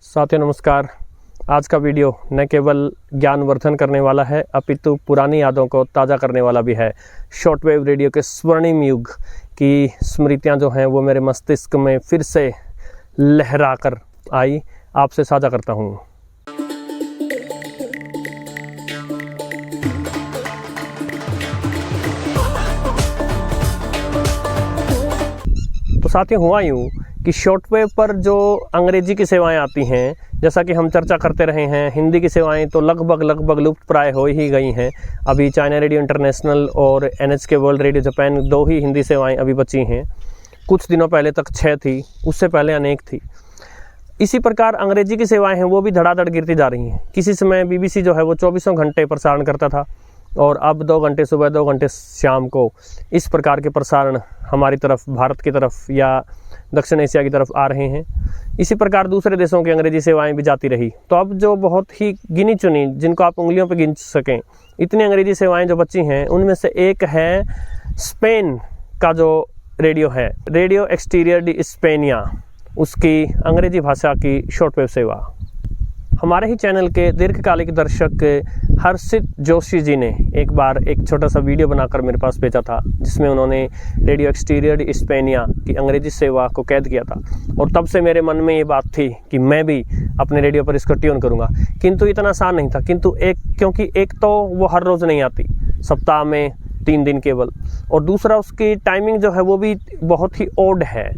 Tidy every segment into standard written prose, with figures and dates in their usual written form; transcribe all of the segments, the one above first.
साथियों नमस्कार। आज का वीडियो न केवल ज्ञानवर्धन करने वाला है अपितु पुरानी यादों को ताज़ा करने वाला भी है। शॉर्टवेव रेडियो के स्वर्णिम युग की स्मृतियां जो हैं वो मेरे मस्तिष्क में फिर से लहरा कर आई, आपसे साझा करता हूं। तो साथियों हुआ यूँ कि शॉर्टवेव पर जो अंग्रेजी की सेवाएं आती हैं, जैसा कि हम चर्चा करते रहे हैं, हिंदी की सेवाएं तो लगभग लुप्त प्राय हो ही गई हैं। अभी चाइना रेडियो इंटरनेशनल और NHK वर्ल्ड रेडियो जापान 2 ही हिंदी सेवाएं अभी बची हैं। कुछ दिनों पहले तक 6 थी, उससे पहले अनेक थी। इसी प्रकार अंग्रेजी की सेवाएं हैं वो भी धड़ाधड़ गिरती जा रही हैं। किसी समय BBC जो है वो 24 घंटे प्रसारण करता था और अब 2 घंटे सुबह 2 घंटे शाम को इस प्रकार के प्रसारण हमारी तरफ, भारत की तरफ या दक्षिण एशिया की तरफ आ रहे हैं। इसी प्रकार दूसरे देशों की अंग्रेजी सेवाएं भी जाती रही। तो अब जो बहुत ही गिनी चुनी, जिनको आप उंगलियों पर गिन सकें, इतनी अंग्रेजी सेवाएं जो बची हैं, उनमें से एक है स्पेन का जो रेडियो है, रेडियो एक्सटीरियर डी स्पेनिया, उसकी अंग्रेजी भाषा की शॉर्टवेव सेवा। हमारे ही चैनल के दीर्घकालिक दर्शक हर्षित जोशी जी ने एक बार एक छोटा सा वीडियो बनाकर मेरे पास भेजा था, जिसमें उन्होंने रेडियो एक्सटीरियर स्पेनिया की अंग्रेजी सेवा को कैद किया था। और तब से मेरे मन में ये बात थी कि मैं भी अपने रेडियो पर इसको ट्यून करूँगा, किंतु इतना आसान नहीं था। क्योंकि एक तो वो हर रोज़ नहीं आती, सप्ताह में 3 दिन केवल, और दूसरा उसकी टाइमिंग जो है वो भी बहुत ही ओड है।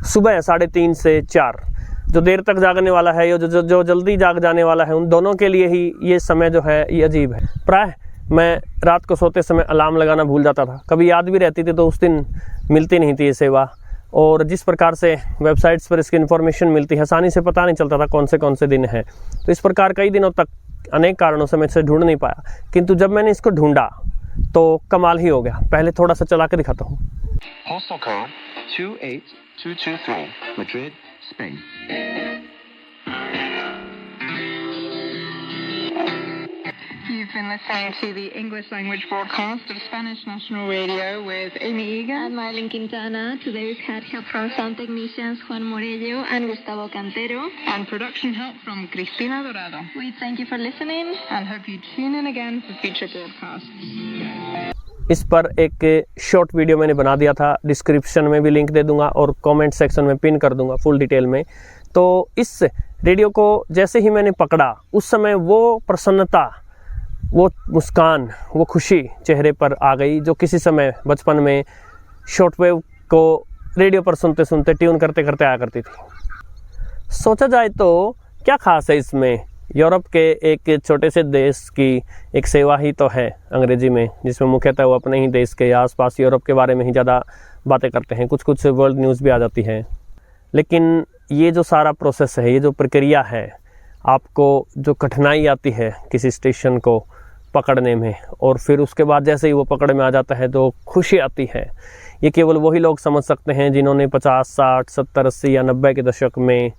सुबह 3:30 से 4, जो देर तक जागने वाला है या जो जल्दी जाग जाने वाला है, उन दोनों के लिए ही ये समय जो है ये अजीब है। प्राय मैं रात को सोते समय अलार्म लगाना भूल जाता था, कभी याद भी रहती थी तो उस दिन मिलती नहीं थी ये सेवा। और जिस प्रकार से वेबसाइट्स पर इसकी इन्फॉर्मेशन मिलती है, आसानी से पता नहीं चलता था कौन से दिन है। तो इस प्रकार कई दिनों तक अनेक कारणों से मैं इसे ढूंढ नहीं पाया, किंतु जब मैंने इसको ढूंढा तो कमाल ही हो गया। पहले थोड़ा सा चला के दिखाता हूँ। Postal code 28223, Madrid, Spain. You've been listening to the English language broadcast of Spanish National Radio with Amy Egan and Marlene Quintana. Today's had help from sound technicians Juan Morello and Gustavo Cantero. And production help from Cristina Dorado. We thank you for listening and hope you tune in again for future broadcasts. इस पर एक short video मैंने बना दिया था, description में भी link दे दूंगा और कमेंट सेक्शन में पिन कर दूंगा फुल डिटेल में। तो इस रेडियो को जैसे ही मैंने पकड़ा, उस समय वो प्रसन्नता, वो मुस्कान, वो खुशी चेहरे पर आ गई, जो किसी समय बचपन में शॉर्टवेव को रेडियो पर सुनते सुनते, ट्यून करते करते आया करती थी। सोचा जाए तो क्या खास है इसमें, यूरोप के एक छोटे से देश की एक सेवा ही तो है अंग्रेजी में, जिसमें मुख्यतः वो अपने ही देश के आसपास यूरोप के बारे में ही ज़्यादा बातें करते हैं। कुछ वर्ल्ड न्यूज़ भी आ जाती है, लेकिन ये जो सारा प्रोसेस है, ये जो प्रक्रिया है, आपको जो कठिनाई आती है किसी स्टेशन को पकड़ने में, और फिर उसके बाद जैसे ही वो पकड़ में आ जाता है तो खुशी आती है, ये केवल वही लोग समझ सकते हैं जिन्होंने 50, 60, 70, 80 या 90 के दशक में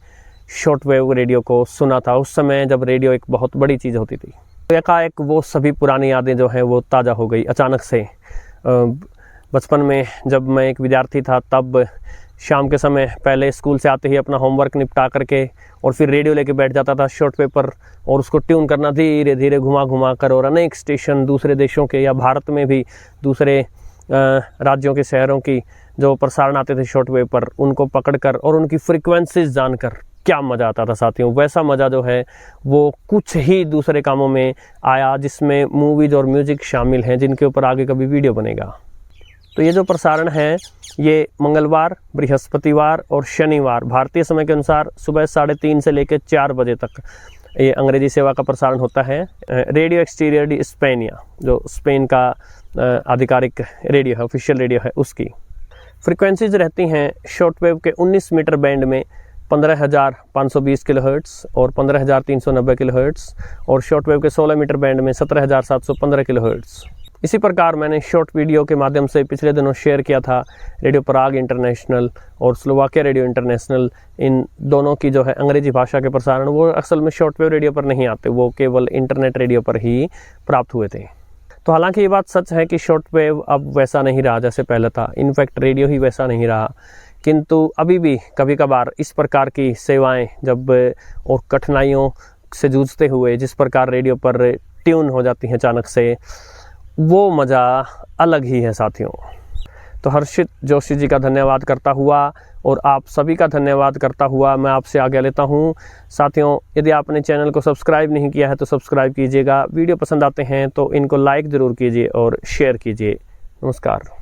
शॉर्टवेव रेडियो को सुना था, उस समय जब रेडियो एक बहुत बड़ी चीज़ होती थी। तो एकाएक वो सभी पुरानी यादें जो हैं वो ताज़ा हो गई अचानक से। बचपन में जब मैं एक विद्यार्थी था, तब शाम के समय पहले स्कूल से आते ही अपना होमवर्क निपटा करके और फिर रेडियो लेके बैठ जाता था शॉर्टवेव पर, और उसको ट्यून करना धीरे धीरे घुमा कर, और अनेक स्टेशन दूसरे देशों के या भारत में भी दूसरे राज्यों के शहरों की जो प्रसारण आते थे शॉर्टवेव पर, उनको पकड़कर और उनकी फ्रीक्वेंसीज जानकर क्या मज़ा आता था साथियों। वैसा मज़ा जो है वो कुछ ही दूसरे कामों में आया, जिसमें मूवीज़ और म्यूज़िक शामिल हैं, जिनके ऊपर आगे कभी वीडियो बनेगा। तो ये जो प्रसारण है, ये मंगलवार, बृहस्पतिवार और शनिवार भारतीय समय के अनुसार सुबह 3:30 से लेकर 4 बजे तक ये अंग्रेजी सेवा का प्रसारण होता है। रेडियो एक्सटीरियर डी स्पेनिया, जो स्पेन का आधिकारिक रेडियो है, ऑफिशियल रेडियो है, उसकी फ्रिक्वेंसीज रहती हैं शॉर्टवेव के 19 मीटर बैंड में 15,520 किलोहर्ट्ज़ और 15,390 किलोहर्ट्ज़, और शॉर्टवेव के 16 मीटर बैंड में 17,715 किलोहर्ट्ज़। इसी प्रकार मैंने शॉर्ट वीडियो के माध्यम से पिछले दिनों शेयर किया था रेडियो पराग इंटरनेशनल और स्लोवाकिया रेडियो इंटरनेशनल, इन दोनों की जो है अंग्रेजी भाषा के प्रसारण वो असल में शॉर्टवेव रेडियो पर नहीं आते, वो केवल इंटरनेट रेडियो पर ही प्राप्त हुए थे। तो हालांकि ये बात सच है कि शॉर्टवेव अब वैसा नहीं रहा जैसे पहले था, इनफैक्ट रेडियो ही वैसा नहीं रहा, किंतु अभी भी कभी कभार इस प्रकार की सेवाएं जब और कठिनाइयों से जूझते हुए जिस प्रकार रेडियो पर ट्यून हो जाती हैं अचानक से, वो मज़ा अलग ही है साथियों। तो हर्षित जोशी जी का धन्यवाद करता हुआ और आप सभी का धन्यवाद करता हुआ मैं आपसे आगे लेता हूँ। साथियों, यदि आपने चैनल को सब्सक्राइब नहीं किया है तो सब्सक्राइब कीजिएगा। वीडियो पसंद आते हैं तो इनको लाइक ज़रूर कीजिए और शेयर कीजिए। नमस्कार।